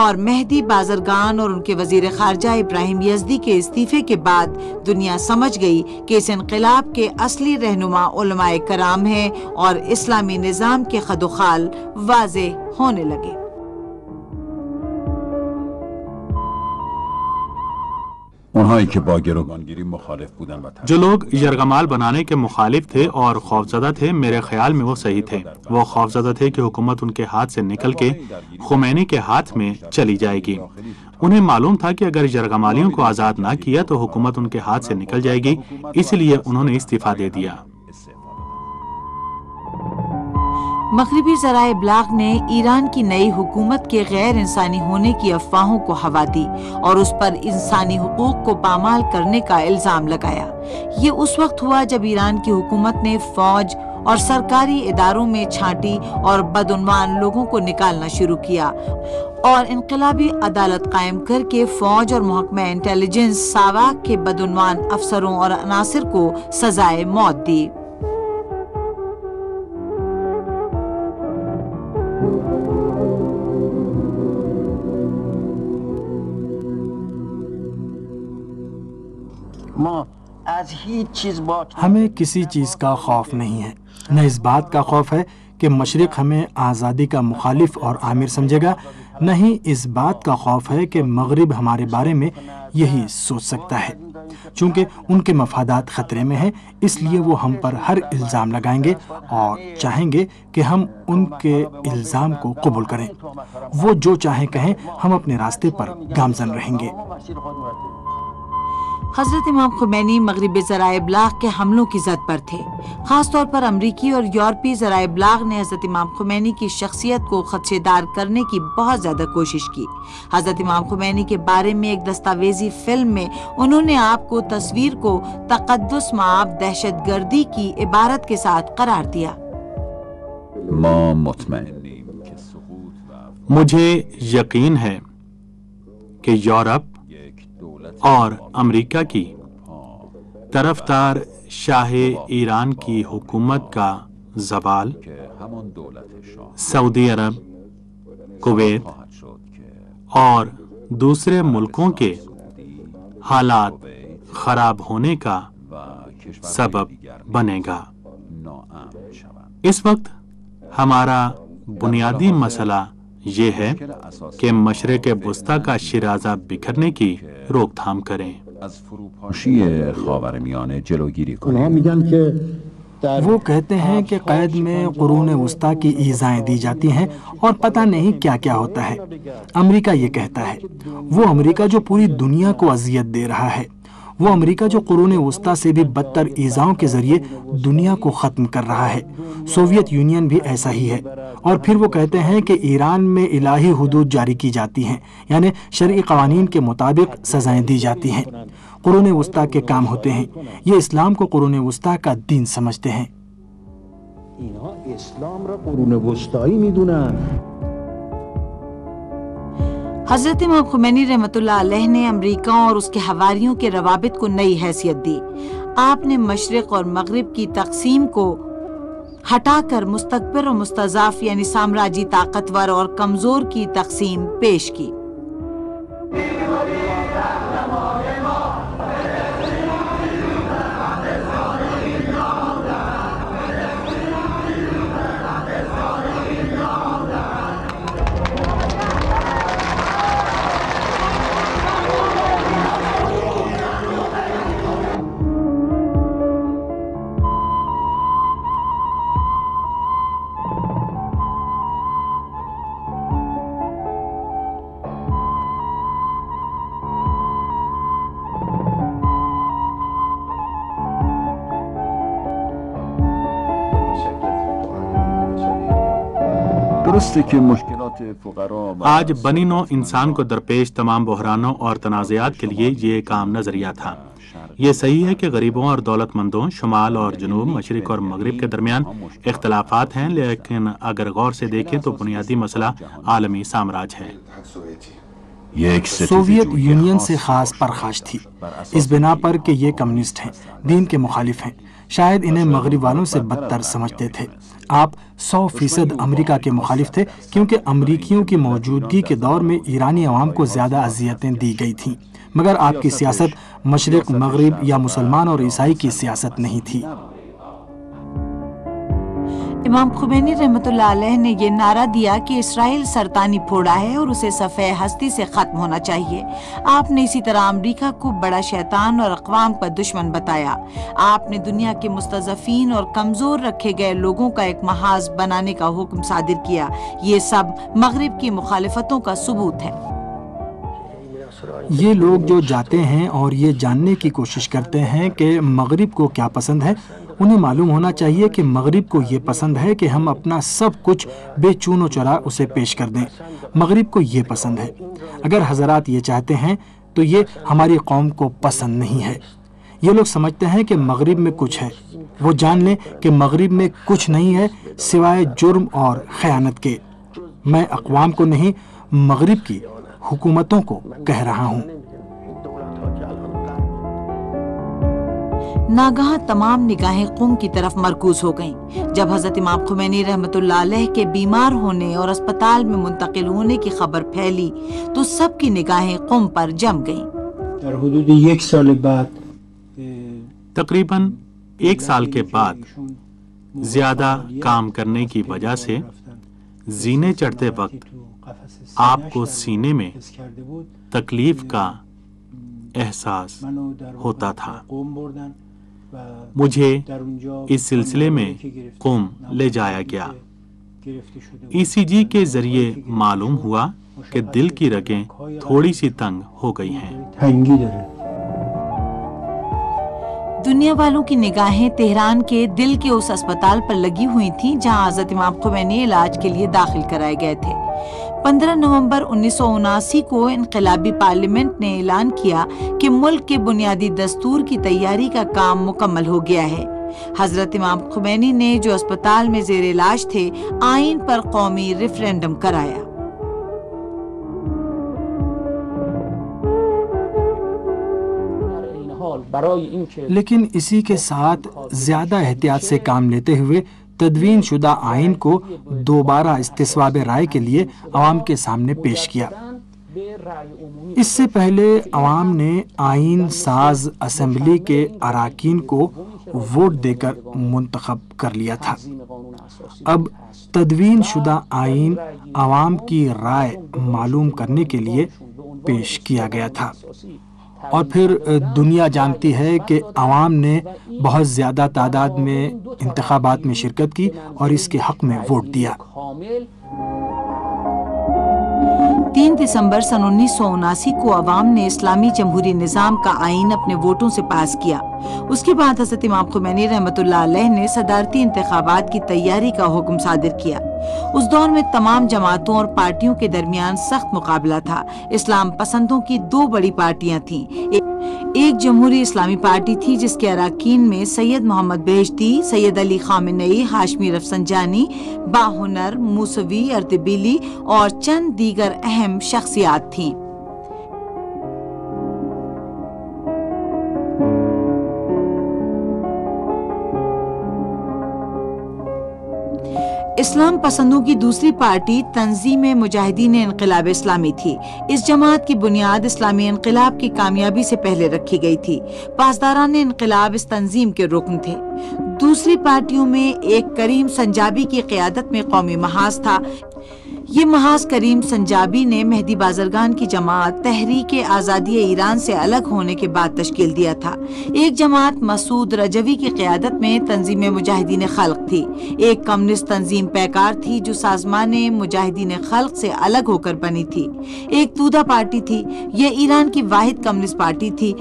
اور مہدی بازرگان اور ان کے وزیر خارجہ ابراہیم یزدی کے استعفے کے بعد دنیا سمجھ گئی کہ اس انقلاب کے اصلی رہنما علماء کرام ہیں اور اسلامی نظام کے خد و خال واضح ہونے لگے۔ جو لوگ یرغمال بنانے کے مخالف تھے اور خوفزدہ تھے، میرے خیال میں وہ صحیح تھے۔ وہ خوفزدہ تھے کہ حکومت ان کے ہاتھ سے نکل کے خمینی کے ہاتھ میں چلی جائے گی۔ انہیں معلوم تھا کہ اگر یرغمالیوں کو آزاد نہ کیا تو حکومت ان کے ہاتھ سے نکل جائے گی، اس لیے انہوں نے استعفیٰ دے دیا۔ مغربی ذرائع ابلاغ نے ایران کی نئی حکومت کے غیر انسانی ہونے کی افواہوں کو ہوا دی اور اس پر انسانی حقوق کو پامال کرنے کا الزام لگایا۔ یہ اس وقت ہوا جب ایران کی حکومت نے فوج اور سرکاری اداروں میں چھانٹی اور بدعنوان لوگوں کو نکالنا شروع کیا اور انقلابی عدالت قائم کر کے فوج اور محکمہ انٹیلیجنس ساواک کے بدعنوان افسروں اور عناصر کو سزائے موت دی۔ ہمیں کسی چیز کا خوف نہیں ہے، نہ اس بات کا خوف ہے کہ مشرق ہمیں آزادی کا مخالف اور آمر سمجھے گا، نہ ہی اس بات کا خوف ہے کہ مغرب ہمارے بارے میں یہی سوچ سکتا ہے۔ چونکہ ان کے مفادات خطرے میں ہیں، اس لیے وہ ہم پر ہر الزام لگائیں گے اور چاہیں گے کہ ہم ان کے الزام کو قبول کریں۔ وہ جو چاہیں کہیں، ہم اپنے راستے پر گامزن رہیں گے۔ حضرت امام خمینی مغربی ذرائع ابلاغ کے حملوں کی زد پر تھے۔ خاص طور پر امریکی اور یورپی ذرائع ابلاغ نے حضرت امام خمینی کی شخصیت کو خدشے دار کرنے کی بہت زیادہ کوشش کی۔ حضرت امام خمینی کے بارے میں ایک دستاویزی فلم میں انہوں نے آپ کو تصویر کو تقدس مآب دہشت گردی کی عبارت کے ساتھ قرار دیا۔ مجھے یقین ہے کہ یورپ اور امریکہ کی طرفدار شاہ ایران کی حکومت کا زوال سعودی عرب، کویت اور دوسرے ملکوں کے حالات خراب ہونے کا سبب بنے گا۔ اس وقت ہمارا بنیادی مسئلہ یہ ہے کہ مشرق وسطی کا شیرازہ بکھرنے کی روک تھام کریں۔ وہ کہتے ہیں کہ قید میں قرون وسطیٰ کی ایذائیں دی جاتی ہیں اور پتہ نہیں کیا کیا ہوتا ہے۔ امریکہ یہ کہتا ہے، وہ امریکہ جو پوری دنیا کو اذیت دے رہا ہے، وہ امریکہ جو قرون وسطیٰ سے بھی بدتر ایذاؤں کے ذریعے دنیا کو ختم کر رہا ہے۔ سوویت یونین بھی ایسا ہی ہے۔ اور پھر وہ کہتے ہیں کہ ایران میں الہی حدود جاری کی جاتی ہیں، یعنی شرعی قوانین کے مطابق سزائیں دی جاتی ہیں۔ قرون وسطیٰ کے کام ہوتے ہیں۔ یہ اسلام کو قرون وسطیٰ کا دین سمجھتے ہیں۔ حضرت امام خمینی رحمۃ اللہ علیہ نے امریکہ اور اس کے حواریوں کے روابط کو نئی حیثیت دی۔ آپ نے مشرق اور مغرب کی تقسیم کو ہٹا کر مستکبر اور مستضعف یعنی سامراجی طاقتور اور کمزور کی تقسیم پیش کی۔ آج بنی نوع انسان کو درپیش تمام بحرانوں اور تنازعات کے لیے یہ ایک عام نظریہ تھا۔ یہ صحیح ہے کہ غریبوں اور دولت مندوں، شمال اور جنوب، مشرق اور مغرب کے درمیان اختلافات ہیں، لیکن اگر غور سے دیکھیں تو بنیادی مسئلہ عالمی سامراج ہے۔ سوویت یونین سے خاص پرخاش تھی، اس بنا پر کہ یہ کمیونسٹ ہیں، دین کے مخالف ہیں۔ شاید انہیں مغرب والوں سے بدتر سمجھتے تھے۔ آپ 100% امریکہ کے مخالف تھے، کیونکہ امریکیوں کی موجودگی کے دور میں ایرانی عوام کو زیادہ اذیتیں دی گئی تھیں، مگر آپ کی سیاست مشرق مغرب یا مسلمان اور عیسائی کی سیاست نہیں تھی۔ امام خمینی رحمۃ اللہ علیہ نے یہ نعرہ دیا کہ اسرائیل سرطانی پھوڑا ہے اور اسے صفحہ ہستی سے ختم ہونا چاہیے۔ آپ نے اسی طرح امریکہ کو بڑا شیطان اور اقوام کا دشمن بتایا۔ آپ نے دنیا کے مستضعفین اور کمزور رکھے گئے لوگوں کا ایک محاذ بنانے کا حکم صادر کیا۔ یہ سب مغرب کی مخالفتوں کا ثبوت ہے۔ یہ لوگ جو جاتے ہیں اور یہ جاننے کی کوشش کرتے ہیں کہ مغرب کو کیا پسند ہے انہیں معلوم ہونا چاہیے کہ مغرب کو یہ پسند ہے کہ ہم اپنا سب کچھ بے چون و چرا اسے پیش کر دیں۔ مغرب کو یہ پسند ہے۔ اگر حضرات یہ چاہتے ہیں تو یہ ہماری قوم کو پسند نہیں ہے۔ یہ لوگ سمجھتے ہیں کہ مغرب میں کچھ ہے۔ وہ جان لیں کہ مغرب میں کچھ نہیں ہے سوائے جرم اور خیانت کے۔ میں اقوام کو نہیں، مغرب کی حکومتوں کو کہہ رہا ہوں۔ ناگہاں تمام نگاہیں قم کی طرف مرکوز ہو گئیں۔ جب حضرت امام خمینی رحمۃ اللہ علیہ کے بیمار ہونے اور اسپتال میں منتقل ہونے کی خبر پھیلی تو سب کی نگاہیں قم پر جم گئیں۔ در حدود 1 سال بعد تقریباً 1 سال کے بعد زیادہ کام کرنے کی وجہ سے زینے چڑھتے وقت آپ کو سینے میں تکلیف کا احساس ہوتا تھا۔ مجھے اس سلسلے میں قم لے جایا گیا۔ ECG کے ذریعے معلوم ہوا کہ دل کی رگیں تھوڑی سی تنگ ہو گئی ہیں۔ دنیا والوں کی نگاہیں تہران کے دل کے اس اسپتال پر لگی ہوئی تھیں جہاں حضرت امام خمینی علاج کے لیے داخل کرائے گئے تھے۔ 15 نومبر 1979 کو انقلابی پارلیمنٹ نے اعلان کیا کہ ملک کے بنیادی دستور کی تیاری کا کام مکمل ہو گیا ہے۔ حضرت امام خمینی نے جو اسپتال میں زیر علاج تھے، آئین پر قومی ریفرینڈم کرایا۔ لیکن اسی کے ساتھ زیادہ احتیاط سے کام لیتے ہوئے تدوین شدہ آئین کو دوبارہ استصواب رائے کے لیے عوام کے سامنے پیش کیا۔ اس سے پہلے عوام نے آئین ساز اسمبلی کے اراکین کو ووٹ دے کر منتخب کر لیا تھا۔ اب تدوین شدہ آئین عوام کی رائے معلوم کرنے کے لیے پیش کیا گیا تھا، اور پھر دنیا جانتی ہے کہ عوام نے بہت زیادہ تعداد میں انتخابات میں شرکت کی اور اس کے حق میں ووٹ دیا۔ 3 دسمبر سن 1979 کو عوام نے اسلامی جمہوری نظام کا آئین اپنے ووٹوں سے پاس کیا۔ اس کے بعد حضرت امام خمینی رحمۃ اللہ علیہ نے صدارتی انتخابات کی تیاری کا حکم صادر کیا۔ اس دور میں تمام جماعتوں اور پارٹیوں کے درمیان سخت مقابلہ تھا۔ اسلام پسندوں کی 2 بڑی پارٹیاں تھیں۔ ایک جمہوری اسلامی پارٹی تھی جس کے اراکین میں سید محمد بہشتی، سید علی خامنئی، ہاشمی رفسنجانی، باہنر، موسوی، اردبیلی اور چند دیگر اہم شخصیات تھیں۔ اسلام پسندوں کی دوسری پارٹی تنظیم مجاہدین انقلاب اسلامی تھی۔ اس جماعت کی بنیاد اسلامی انقلاب کی کامیابی سے پہلے رکھی گئی تھی۔ پاسداران انقلاب اس تنظیم کے رکن تھے۔ دوسری پارٹیوں میں ایک کریم سنجابی کی قیادت میں قومی محاذ تھا۔ یہ محاذ کریم سنجابی نے مہدی بازرگان کی جماعت تحریک آزادی ایران سے الگ ہونے کے بعد تشکیل دیا تھا۔ ایک جماعت مسعود رجوی کی قیادت میں تنظیم مجاہدین خلق تھی۔ ایک کمیونسٹ تنظیم پیکار تھی جو سازمان مجاہدین خلق سے الگ ہو کر بنی تھی۔ ایک تودہ پارٹی تھی، یہ ایران کی واحد کمیونسٹ پارٹی تھی۔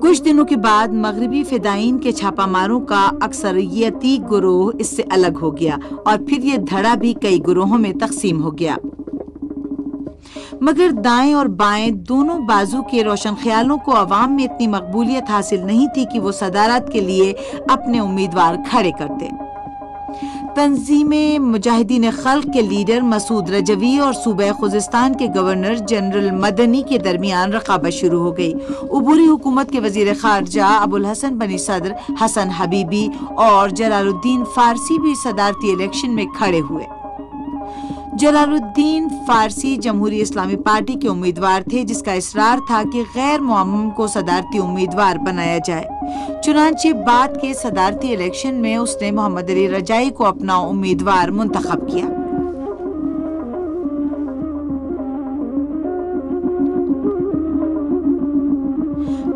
کچھ دنوں کے بعد مغربی فدائین کے چھاپا ماروں کا اکثریتی گروہ اس سے الگ ہو گیا اور پھر یہ دھڑا بھی کئی گروہوں میں تقسیم ہو گیا۔ مگر دائیں اور بائیں دونوں بازو کے روشن خیالوں کو عوام میں اتنی مقبولیت حاصل نہیں تھی کہ وہ صدارت کے لیے اپنے امیدوار کھڑے کرتے۔ تنظیم مجاہدین خلق کے لیڈر مسعود رجوی اور صوبہ خوزستان کے گورنر جنرل مدنی کے درمیان رقابت شروع ہو گئی۔ عبوری حکومت کے وزیر خارجہ ابوالحسن بنی صدر حسن حبیبی اور جلال الدین فارسی بھی صدارتی الیکشن میں کھڑے ہوئے۔ جلال الدین فارسی جمہوری اسلامی پارٹی کے امیدوار تھے جس کا اصرار تھا کہ غیر معمم کو صدارتی امیدوار بنایا جائے۔ چنانچہ بعد کے صدارتی الیکشن میں اس نے محمد علی رجائی کو اپنا امیدوار منتخب کیا۔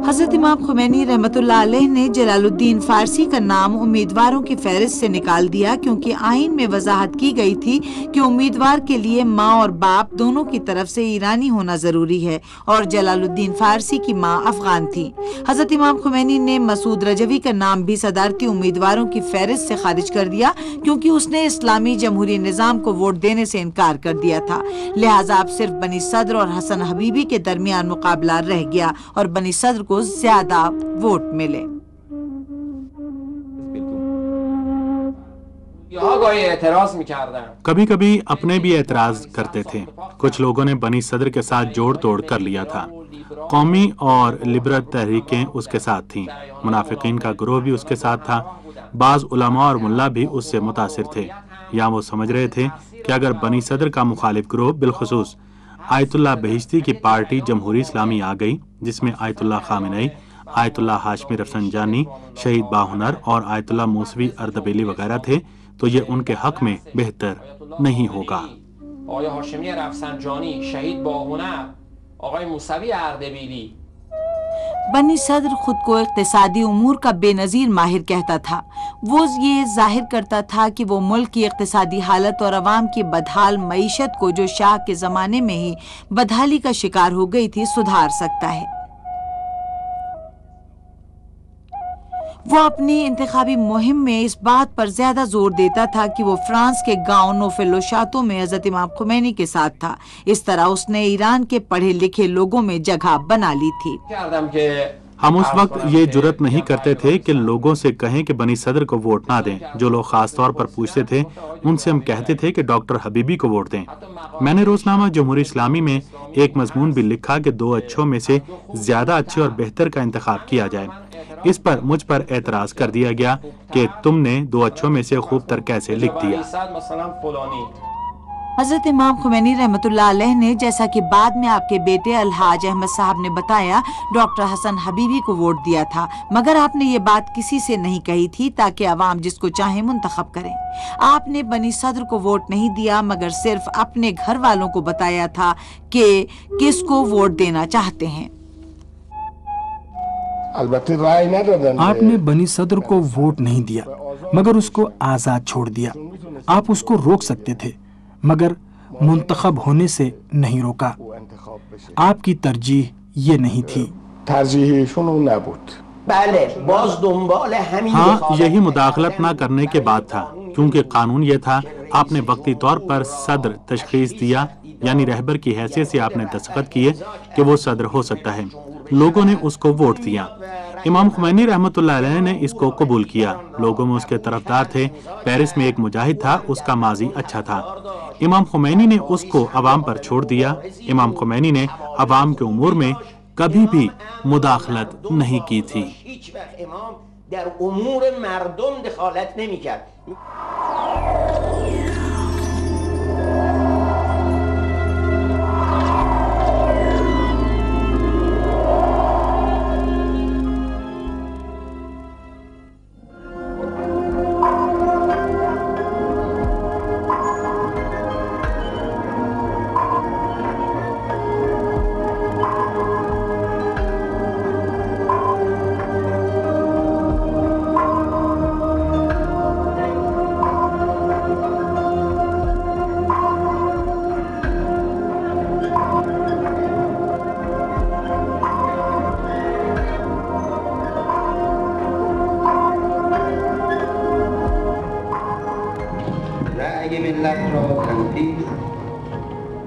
حضرت امام خمینی رحمۃ اللہ علیہ نے جلال الدین فارسی کا نام امیدواروں کی فہرست سے نکال دیا، کیونکہ آئین میں وضاحت کی گئی تھی کہ امیدوار کے لیے ماں اور باپ دونوں کی طرف سے ایرانی ہونا ضروری ہے، اور جلال الدین فارسی کی ماں افغان تھی۔ حضرت امام خمینی نے مسعود رجوی کا نام بھی صدارتی امیدواروں کی فہرست سے خارج کر دیا، کیونکہ اس نے اسلامی جمہوری نظام کو ووٹ دینے سے انکار کر دیا تھا، لہٰذا اب صرف بنی صدر اور حسن حبیبی کے درمیان مقابلہ رہ گیا اور بنی صدر کو زیادہ ووٹ ملے۔ کبھی کبھی اپنے بھی اعتراض کرتے تھے۔ کچھ لوگوں نے بنی صدر کے ساتھ جوڑ توڑ کر لیا تھا۔ قومی اور لبرل تحریکیں اس کے ساتھ تھیں، منافقین کا گروہ بھی اس کے ساتھ تھا، بعض علماء اور ملا بھی اس سے متاثر تھے، یا وہ سمجھ رہے تھے کہ اگر بنی صدر کا مخالف گروہ، بالخصوص آیت اللہ بہشتی کی پارٹی جمہوری اسلامی آ گئی، جس میں آیت اللہ خامنئی، آیت اللہ ہاشمی رفسنجانی، شہید باہنر اور آیت اللہ موسوی اردبیلی وغیرہ تھے، تو یہ ان کے حق میں بہتر نہیں ہوگا۔ آقای هاشمی رفسنجانی، شهید باهنر، آقای موسوی اردبیلی۔ بنی صدر خود کو اقتصادی امور کا بے نظیر ماہر کہتا تھا۔ وہ یہ ظاہر کرتا تھا کہ وہ ملک کی اقتصادی حالت اور عوام کی بدحال معیشت کو، جو شاہ کے زمانے میں ہی بدحالی کا شکار ہو گئی تھی، سدھار سکتا ہے۔ وہ اپنی انتخابی مہم میں اس بات پر زیادہ زور دیتا تھا کہ وہ فرانس کے گاؤں نوفل و شاتوں میں حضرت امام خمینی کے ساتھ تھا۔ اس طرح اس نے ایران کے پڑھے لکھے لوگوں میں جگہ بنا لی تھی۔ ہم اس وقت یہ جرت نہیں کرتے تھے کہ لوگوں سے کہیں کہ بنی صدر کو ووٹ نہ دیں۔ جو لوگ خاص طور پر پوچھتے تھے ان سے ہم کہتے تھے کہ ڈاکٹر حبیبی کو ووٹ دیں۔ میں نے روزنامہ جمہوری اسلامی میں ایک مضمون بھی لکھا کہ 2 اچھوں میں سے زیادہ اچھے اور بہتر کا انتخاب کیا جائے۔ اس پر مجھ پر اعتراض کر دیا گیا کہ تم نے 2 اچھوں میں سے خوب تر کیسے لکھ دیا۔ حضرت امام خمینی رحمۃ اللہ علیہ نے، جیسا کہ بعد میں آپ کے بیٹے الحاج احمد صاحب نے بتایا، ڈاکٹر حسن حبیبی کو ووٹ دیا تھا، مگر آپ نے یہ بات کسی سے نہیں کہی تھی تاکہ عوام جس کو چاہیں منتخب کریں۔ آپ نے بنی صدر کو ووٹ نہیں دیا، مگر صرف اپنے گھر والوں کو بتایا تھا کہ کس کو ووٹ دینا چاہتے ہیں۔ آپ نے بنی صدر کو ووٹ نہیں دیا، مگر اس کو آزاد چھوڑ دیا۔ آپ اس کو روک سکتے تھے، مگر منتخب ہونے سے نہیں روکا۔ آپ کی ترجیح یہ نہیں تھی۔ ہاں، یہی مداخلت نہ کرنے کے بعد تھا، کیونکہ قانون یہ تھا۔ آپ نے وقتی طور پر صدر تشخیص دیا، یعنی رہبر کی حیثیت سے آپ نے دستخط کیے کہ وہ صدر ہو سکتا ہے۔ لوگوں نے اس کو ووٹ دیا۔ امام خمینی رحمۃ اللہ علیہ نے اس کو قبول کیا۔ لوگوں میں اس کے طرفدار تھے۔ پیرس میں ایک مجاہد تھا، اس کا ماضی اچھا تھا۔ امام خمینی نے اس کو عوام پر چھوڑ دیا۔ امام خمینی نے عوام کے امور میں کبھی بھی مداخلت نہیں کی تھی۔ در امور مردم دخالت نمی‌کرد۔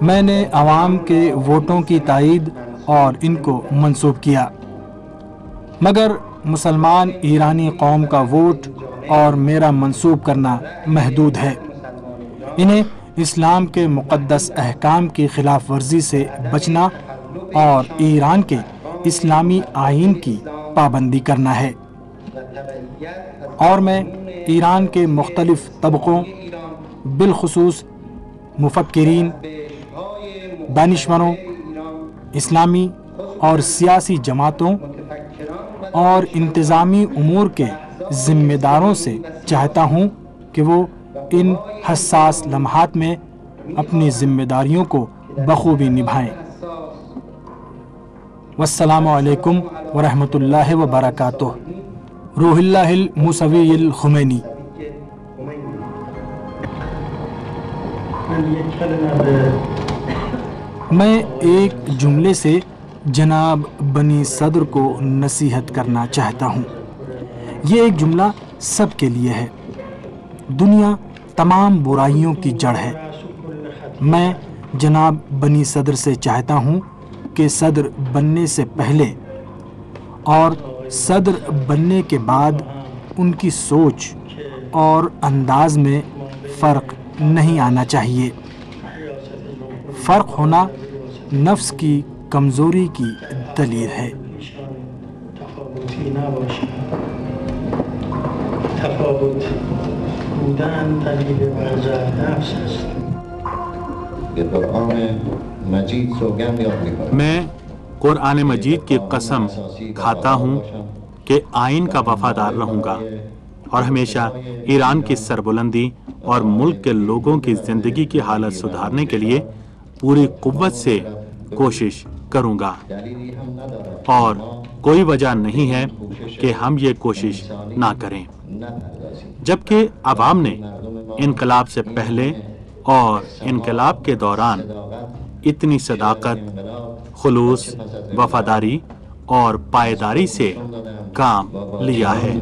میں نے عوام کے ووٹوں کی تائید اور ان کو منسوب کیا، مگر مسلمان ایرانی قوم کا ووٹ اور میرا منسوب کرنا محدود ہے۔ انہیں اسلام کے مقدس احکام کی خلاف ورزی سے بچنا اور ایران کے اسلامی آئین کی پابندی کرنا ہے، اور میں ایران کے مختلف طبقوں، بالخصوص مفکرین، دانشوروں، اسلامی اور سیاسی جماعتوں اور انتظامی امور کے ذمہ داروں سے چاہتا ہوں کہ وہ ان حساس لمحات میں اپنی ذمہ داریوں کو بخوبی نبھائیں۔ والسلام علیکم ورحمۃ اللہ وبرکاتہ. روح اللہ الموسوی الخمینی. میں ایک جملے سے جناب بنی صدر کو نصیحت کرنا چاہتا ہوں. یہ ایک جملہ سب کے لیے ہے. دنیا تمام برائیوں کی جڑ ہے. میں جناب بنی صدر سے چاہتا ہوں کہ صدر بننے سے پہلے اور صدر بننے کے بعد ان کی سوچ اور انداز میں فرق نہیں آنا چاہیے. فرق ہونا نفس کی کمزوری کی دلیل ہے. میں قرآن مجید کی قسم کھاتا ہوں کہ آئین کا وفادار رہوں گا اور ہمیشہ ایران کی سربلندی اور ملک کے لوگوں کی زندگی کی حالت سدھارنے کے لیے پوری قوت سے کوشش کروں گا، اور کوئی وجہ نہیں ہے کہ ہم یہ کوشش نہ کریں. جبکہ عوام نے انقلاب سے پہلے اور انقلاب کے دوران اتنی صداقت، خلوص، وفاداری اور پائیداری سے کام لیا ہے.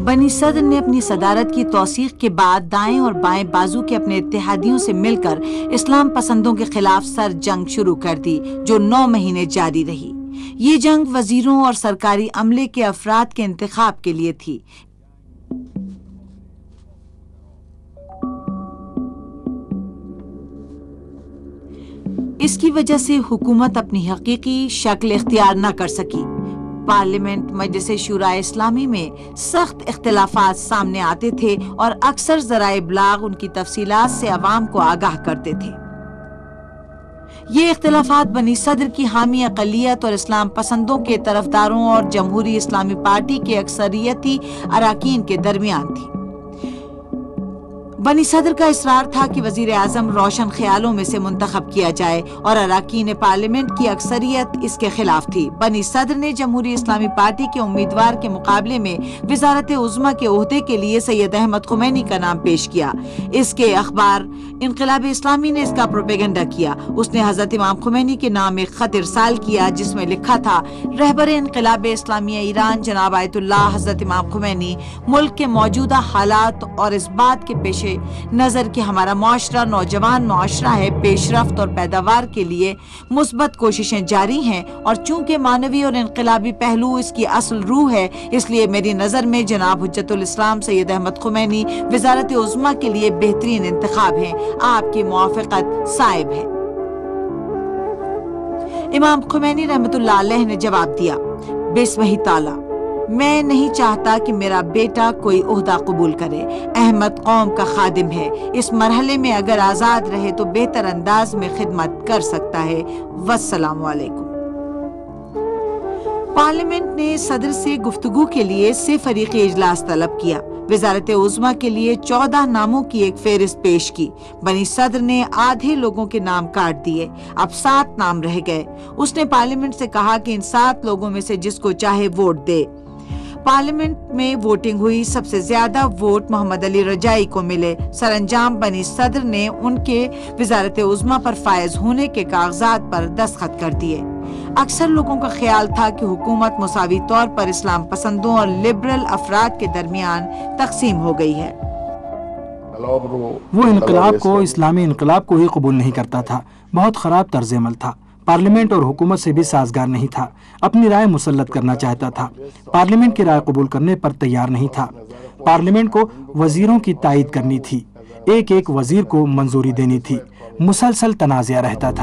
بنی صدر نے اپنی صدارت کی توثیق کے بعد دائیں اور بائیں بازو کے اپنے اتحادیوں سے مل کر اسلام پسندوں کے خلاف سر جنگ شروع کر دی جو 9 مہینے جاری رہی. یہ جنگ وزیروں اور سرکاری عملے کے افراد کے انتخاب کے لیے تھی. اس کی وجہ سے حکومت اپنی حقیقی شکل اختیار نہ کر سکی. پارلیمنٹ مجلس شورائے اسلامی میں سخت اختلافات سامنے آتے تھے اور اکثر ذرائع ابلاغ ان کی تفصیلات سے عوام کو آگاہ کرتے تھے. یہ اختلافات بنی صدر کی حامی اقلیت اور اسلام پسندوں کے طرفداروں اور جمہوری اسلامی پارٹی کے اکثریتی اراکین کے درمیان تھی. بنی صدر کا اصرار تھا کہ وزیر اعظم روشن خیالوں میں سے منتخب کیا جائے اور اراکین پارلیمنٹ کی اکثریت اس کے خلاف تھی. بنی صدر نے جمہوری اسلامی پارٹی کے امیدوار کے مقابلے میں وزارت عظمیٰ کے عہدے کے لیے سید احمد خمینی کا نام پیش کیا. اس کے اخبار انقلاب اسلامی نے اس کا پروپیگنڈا کیا. اس نے حضرت امام خمینی کے نام ایک خط ارسال کیا جس میں لکھا تھا: رہبر انقلاب اسلامی ایران جناب آیت اللہ حضرت امام خمینی ملک کے موجودہ حالات اور اس بات کے پیش نظر کہ ہمارا معاشرہ نوجوان معاشرہ ہے، پیش رفت اور پیداوار کے لیے مثبت کوششیں جاری ہیں، اور چونکہ معنوی اور انقلابی پہلو اس کی اصل روح ہے، اس لیے میری نظر میں جناب حجت الاسلام سید احمد خمینی وزارت عظمیٰ کے لیے بہترین انتخاب ہیں. آپ کی موافقت صائب ہے. امام خمینی رحمت اللہ علیہ نے جواب دیا: بسمہ تعالی، میں نہیں چاہتا کہ میرا بیٹا کوئی عہدہ قبول کرے. احمد قوم کا خادم ہے. اس مرحلے میں اگر آزاد رہے تو بہتر انداز میں خدمت کر سکتا ہے. والسلام علیکم. پارلیمنٹ نے صدر سے گفتگو کے لیے 3 فریقی اجلاس طلب کیا. وزارت عظمیٰ کے لیے 14 ناموں کی ایک فہرست پیش کی. بنی صدر نے آدھے لوگوں کے نام کاٹ دیے. اب 7 نام رہ گئے. اس نے پارلیمنٹ سے کہا کہ ان 7 لوگوں میں سے جس کو چاہے ووٹ دے. پارلیمنٹ میں ووٹنگ ہوئی. سب سے زیادہ ووٹ محمد علی رجائی کو ملے. سر انجام بنی صدر نے ان کے وزارت عظمیٰ پر فائز ہونے کے کاغذات پر دستخط کر دیے. اکثر لوگوں کا خیال تھا کہ حکومت مساوی طور پر اسلام پسندوں اور لبرل افراد کے درمیان تقسیم ہو گئی ہے. وہ انقلاب کو اسلامی انقلاب کو ہی قبول نہیں کرتا تھا. بہت خراب طرز عمل تھا. پارلیمنٹ اور حکومت سے بھی سازگار نہیں تھا. اپنی رائے مسلط کرنا چاہتا تھا. پارلیمنٹ کی رائے قبول کرنے پر تیار نہیں تھا. پارلیمنٹ کو وزیروں کی تائید کرنی تھی. ایک وزیر کو منظوری دینی تھی. مسلسل تنازعہ رہتا تھا.